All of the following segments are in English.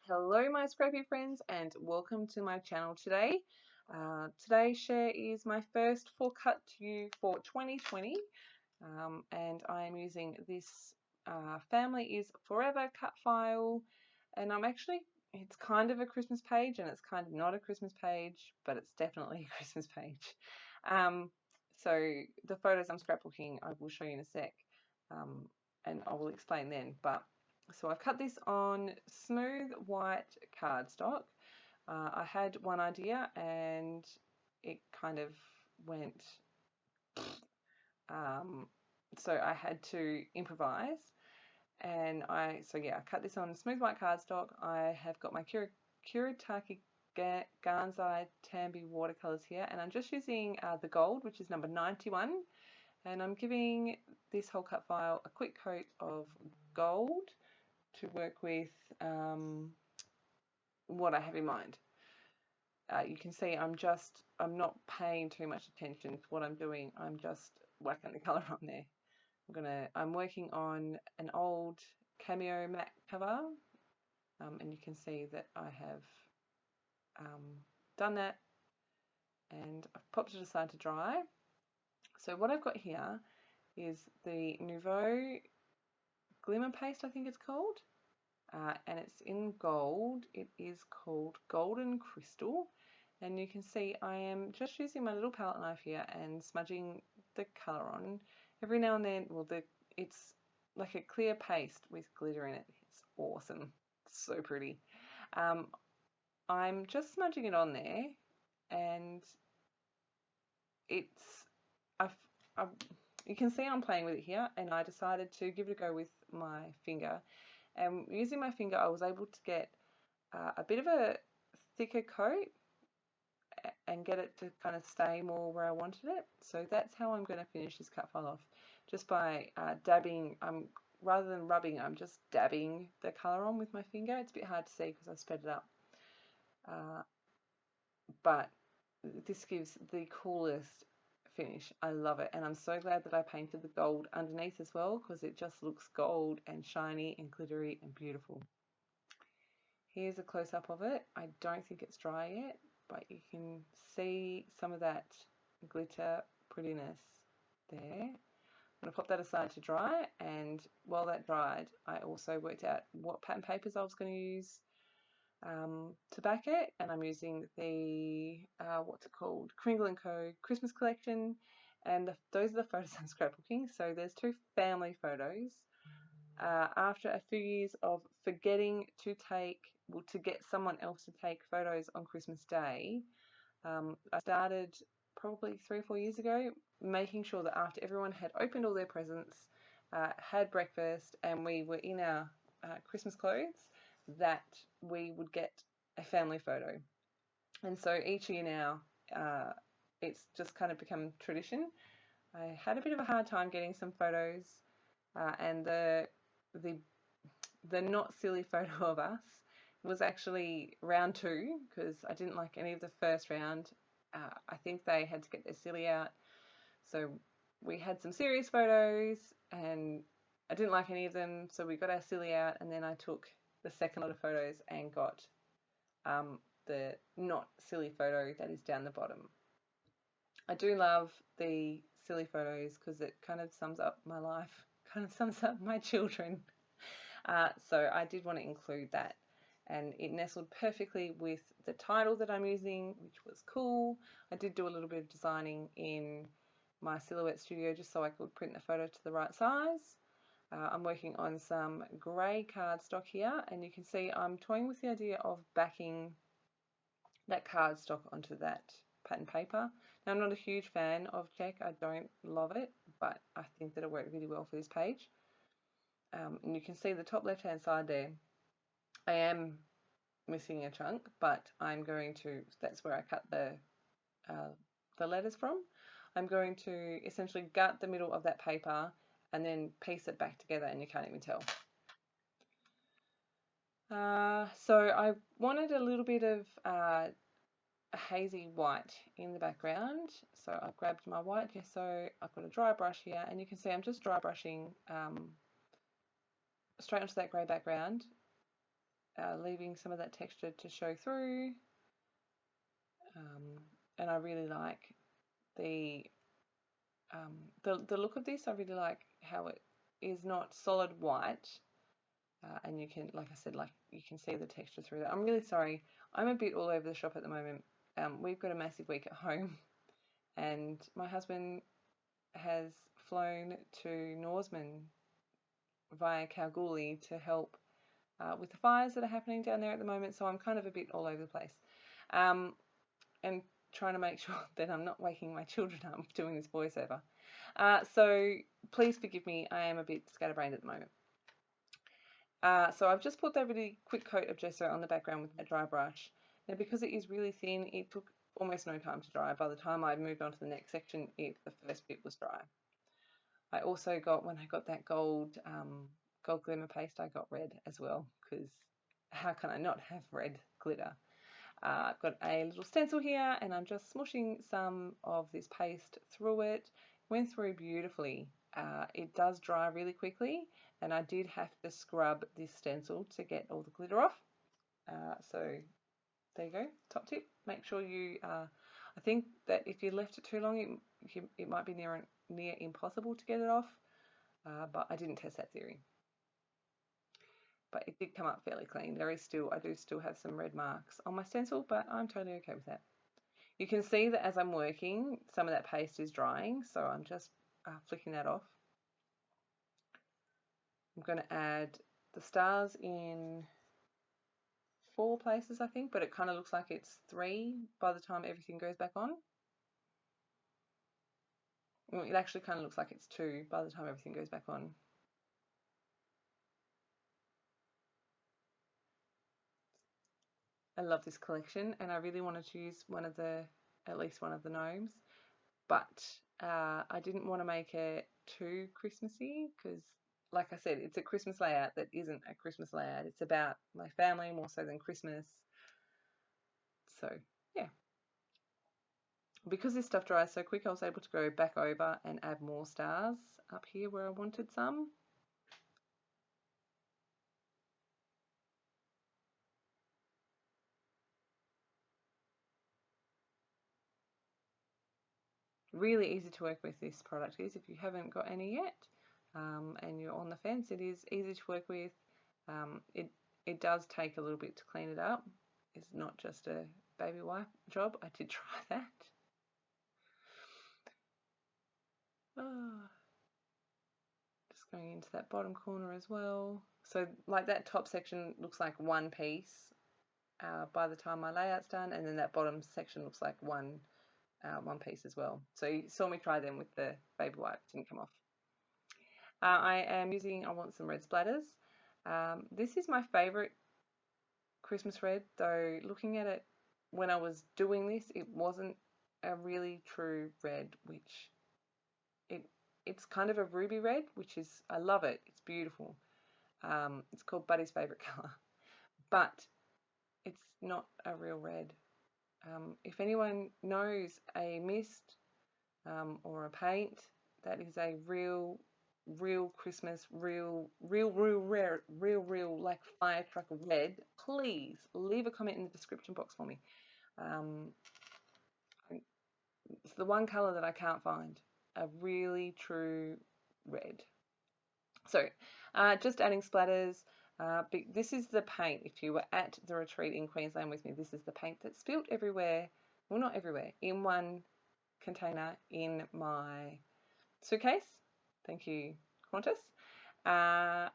Hello my scrappy friends and welcome to my channel today. Today's share is my first full cut to you for 2020 and I am using this Family is Forever cut file, and it's kind of a Christmas page and it's kind of not a Christmas page, but it's definitely a Christmas page. So the photos I'm scrapbooking I will show you in a sec, and I will explain then. So I've cut this on smooth white cardstock. I had one idea and it kind of went, so I had to improvise. And I cut this on smooth white cardstock. I have got my Kuretake Gansai Tambi watercolors here, and I'm just using the gold, which is number 91, and I'm giving this whole cut file a quick coat of gold to work with what I have in mind. You can see I'm not paying too much attention to what I'm doing. I'm just whacking the colour on there. I'm working on an old Cameo matte cover, and you can see that I have done that, and I've popped it aside to dry. So what I've got here is the Nouveau Glimmer Paste, I think it's called. And it's in gold. It is called Golden Crystal, and you can see I am just using my little palette knife here and smudging the colour on every now and then. Well, it's like a clear paste with glitter in it. It's awesome. It's so pretty. I'm just smudging it on there, and it's you can see I'm playing with it here, and I decided to give it a go with my finger. And using my finger, I was able to get a bit of a thicker coat and get it to kind of stay more where I wanted it. So that's how I'm going to finish this cut file off, just by dabbing. Rather than rubbing, I'm just dabbing the colour on with my finger. It's a bit hard to see because I sped it up, but this gives the coolest finish. I love it, and I'm so glad that I painted the gold underneath as well, because it just looks gold and shiny and glittery and beautiful. Here's a close-up of it. I don't think it's dry yet, but you can see some of that glitter prettiness there. I'm going to pop that aside to dry, and while that dried, I also worked out what pattern papers I was going to use to back it, and I'm using the what's it called, Kringle & Co. Christmas collection, and those are the photos I'm scrapbooking. So there's two family photos. After a few years of forgetting to get someone else to take photos on Christmas Day, I started probably 3 or 4 years ago, making sure that after everyone had opened all their presents, had breakfast, and we were in our Christmas clothes, that we would get a family photo. And so each year now, it's just kind of become tradition. I had a bit of a hard time getting some photos, and the not silly photo of us was actually round 2, because I didn't like any of the first round. I think they had to get their silly out, so we had some serious photos and I didn't like any of them, so we got our silly out, and then I took the second lot of photos and got the not silly photo that is down the bottom. I do love the silly photos because it kind of sums up my life, kind of sums up my children. So I did want to include that, and it nestled perfectly with the title that I'm using, which was cool. I did do a little bit of designing in my Silhouette studio just so I could print the photo to the right size. I'm working on some grey cardstock here, and you can see I'm toying with the idea of backing that cardstock onto that pattern paper. Now, I'm not a huge fan of check. I don't love it, but I think that it'll work really well for this page. And you can see the top left hand side there, I am missing a chunk, but that's where I cut the letters from. I'm going to essentially gut the middle of that paper and then piece it back together, and you can't even tell. So I wanted a little bit of a hazy white in the background, so I've grabbed my white gesso. I've got a dry brush here, and you can see I'm just dry brushing straight onto that grey background, leaving some of that texture to show through. And I really like the look of this. I really like how it is not solid white, and you can, like I said, like you can see the texture through that. I'm really sorry. I'm a bit all over the shop at the moment. We've got a massive week at home, and my husband has flown to Norseman via Kalgoorlie to help with the fires that are happening down there at the moment. So I'm kind of a bit all over the place, and trying to make sure that I'm not waking my children up doing this voiceover. So please forgive me. I am a bit scatterbrained at the moment. So I've just put that really quick coat of gesso on the background with that dry brush. Now, because it is really thin, it took almost no time to dry. By the time I moved on to the next section, the first bit was dry. I also got, when I got that gold glimmer paste, I got red as well, because how can I not have red glitter? I've got a little stencil here, and I'm just smushing some of this paste through it. Went through beautifully. It does dry really quickly, and I did have to scrub this stencil to get all the glitter off. So there you go, top tip. Make sure you, I think that if you left it too long, it might be near impossible to get it off, but I didn't test that theory. But it did come up fairly clean. I do still have some red marks on my stencil, but I'm totally okay with that. You can see that as I'm working, some of that paste is drying, so I'm just flicking that off. I'm going to add the stars in 4 places, I think, but it kind of looks like it's 3 by the time everything goes back on. Well, it actually kind of looks like it's 2 by the time everything goes back on. I love this collection, and I really wanted to use at least one of the gnomes, but I didn't want to make it too Christmassy, because like I said, it's a Christmas layout that isn't a Christmas layout. It's about my family more so than Christmas. So yeah, because this stuff dries so quick, I was able to go back over and add more stars up here where I wanted some. Really easy to work with, this product is, if you haven't got any yet, and you're on the fence, it is easy to work with. It does take a little bit to clean it up. It's not just a baby wipe job. I did try that. Just going into that bottom corner as well. So like that top section looks like one piece by the time my layout's done, and then that bottom section looks like one piece as well. So you saw me try them with the baby wipe, it didn't come off. I want some red splatters. This is my favorite Christmas red, though looking at it when I was doing this, it wasn't a really true red, which it's kind of a ruby red, which is, I love it, it's beautiful. It's called Buddy's favorite color, but it's not a real red. If anyone knows a mist or a paint that is a real Christmas, real like fire truck red, please leave a comment in the description box for me. It's the one color that I can't find, a really true red. So just adding splatters. This is the paint. If you were at the retreat in Queensland with me, this is the paint that spilt everywhere. Well, not everywhere, in one container in my suitcase. Thank you, Qantas.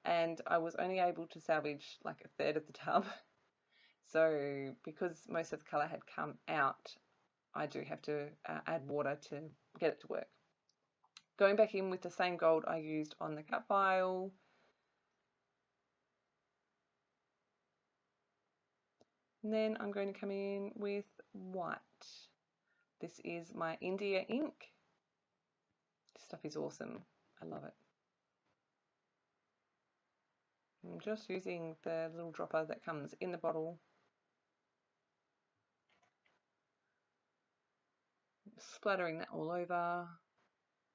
And I was only able to salvage like a third of the tub. So because most of the colour had come out, I do have to add water to get it to work. Going back in with the same gold I used on the cut file. And then I'm going to come in with white. This is my India ink. This stuff is awesome. I love it. I'm just using the little dropper that comes in the bottle. Splattering that all over.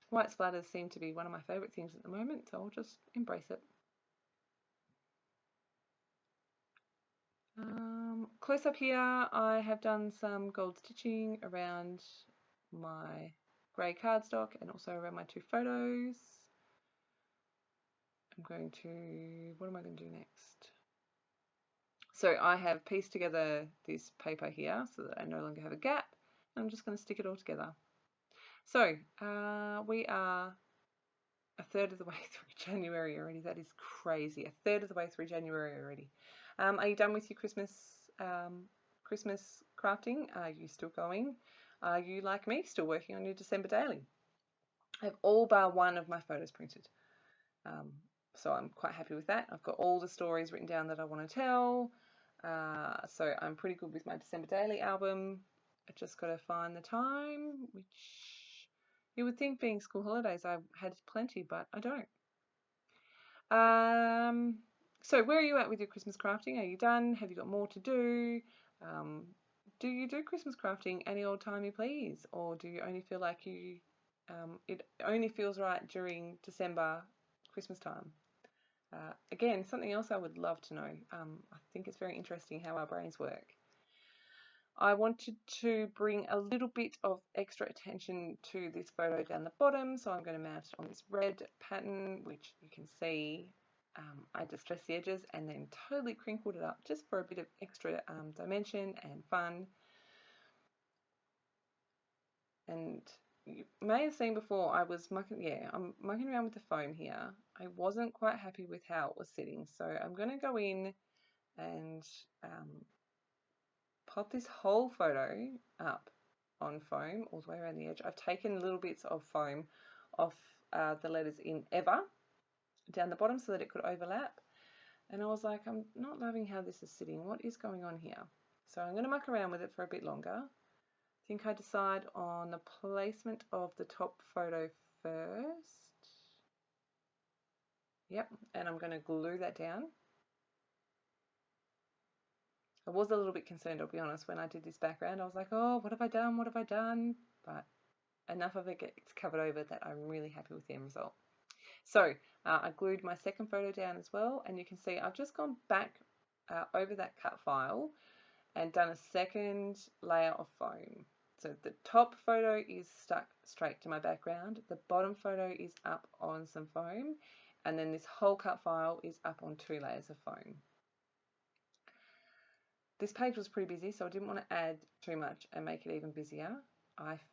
White splatters seem to be one of my favourite things at the moment, so I'll just embrace it. close up here, I have done some gold stitching around my grey cardstock and also around my 2 photos. I'm going to, what am I going to do next? So I have pieced together this paper here so that I no longer have a gap. I'm just going to stick it all together. So we are a third of the way through January already. That is crazy. A third of the way through January already. Are you done with your Christmas crafting? Are you still going? Are you, like me, still working on your December daily? I have all bar one of my photos printed. So I'm quite happy with that. I've got all the stories written down that I want to tell. So I'm pretty good with my December daily album. I just got to find the time, which you would think being school holidays I had plenty, but I don't. So where are you at with your Christmas crafting? Are you done? Have you got more to do? Do you do Christmas crafting any old time you please? Or do you only feel like you, it only feels right during December, Christmas time? Again, something else I would love to know. I think it's very interesting how our brains work. I wanted to bring a little bit of extra attention to this photo down the bottom, so I'm going to mount it on this red pattern, which you can see I distressed the edges and then totally crinkled it up just for a bit of extra dimension and fun. And you may have seen before I was I'm mucking around with the foam here. I wasn't quite happy with how it was sitting, so I'm going to go in and pop this whole photo up on foam all the way around the edge. I've taken little bits of foam off the letters in Ever down the bottom so that it could overlap, and I was like, I'm not loving how this is sitting. What is going on here? So I'm going to muck around with it for a bit longer. I think I decide on the placement of the top photo first. Yep, and I'm going to glue that down. I was a little bit concerned, I'll be honest, when I did this background. I was like, oh, what have I done? What have I done? But enough of it gets covered over that I'm really happy with the end result. So I glued my second photo down as well, and you can see I've just gone back over that cut file and done a second layer of foam. So the top photo is stuck straight to my background, the bottom photo is up on some foam, and then this whole cut file is up on 2 layers of foam. This page was pretty busy, so I didn't want to add too much and make it even busier. I've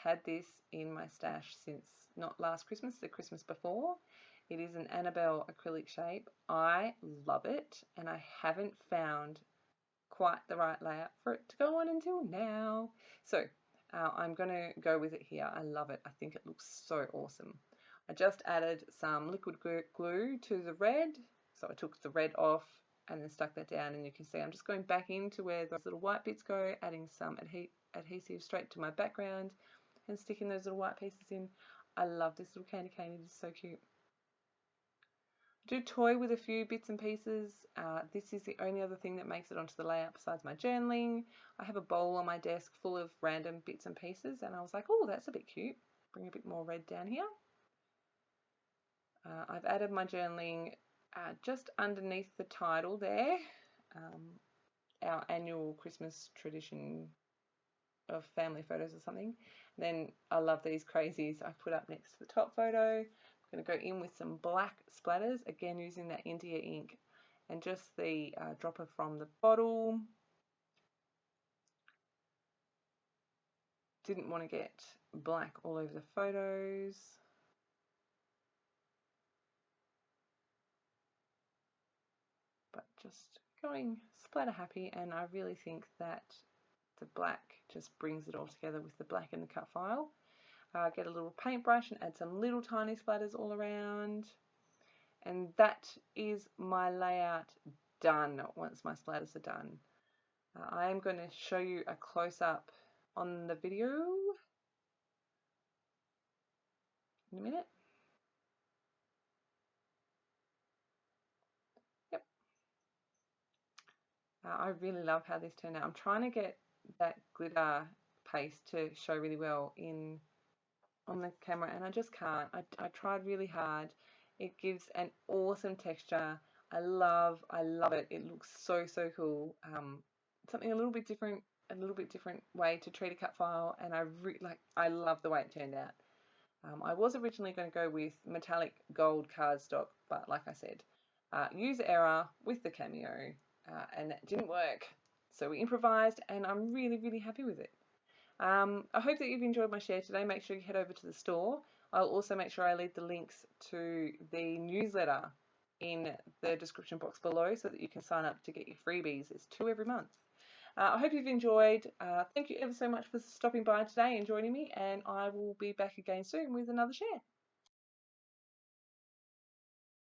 had this in my stash since not last Christmas, the Christmas before. It is an Annabelle acrylic shape. I love it, and I haven't found quite the right layout for it to go on until now. So I'm going to go with it here. I love it. I think it looks so awesome. I just added some liquid glue to the red. So I took the red off and then stuck that down, and you can see I'm just going back into where those little white bits go, adding some adhesive straight to my background and sticking those little white pieces in. I love this little candy cane. It is so cute. I do toy with a few bits and pieces. This is the only other thing that makes it onto the layout besides my journaling. I have a bowl on my desk full of random bits and pieces, and I was like, oh, that's a bit cute. Bring a bit more red down here. I've added my journaling just underneath the title there, our annual Christmas tradition of family photos or something. Then I love these crazies I've put up next to the top photo. I'm going to go in with some black splatters, again using that India ink, and just the dropper from the bottle. Didn't want to get black all over the photos. But just going splatter happy, and I really think that the black just brings it all together with the black in the cut file. Get a little paintbrush and add some little tiny splatters all around. And that is my layout done once my splatters are done. I am going to show you a close-up on the video in a minute. Yep. I really love how this turned out. I'm trying to get that glitter paste to show really well on the camera, and I just can't. I tried really hard. It gives an awesome texture. I love it. It looks so cool. something a little bit different, way to treat a cut file, and I love the way it turned out. I was originally going to go with metallic gold cardstock, but like I said, user error with the cameo, and that didn't work. So we improvised, and I'm really, really happy with it. I hope that you've enjoyed my share today. Make sure you head over to the store. I'll also make sure I leave the links to the newsletter in the description box below so that you can sign up to get your freebies. It's 2 every month. I hope you've enjoyed. Thank you ever so much for stopping by today and joining me, and I will be back again soon with another share.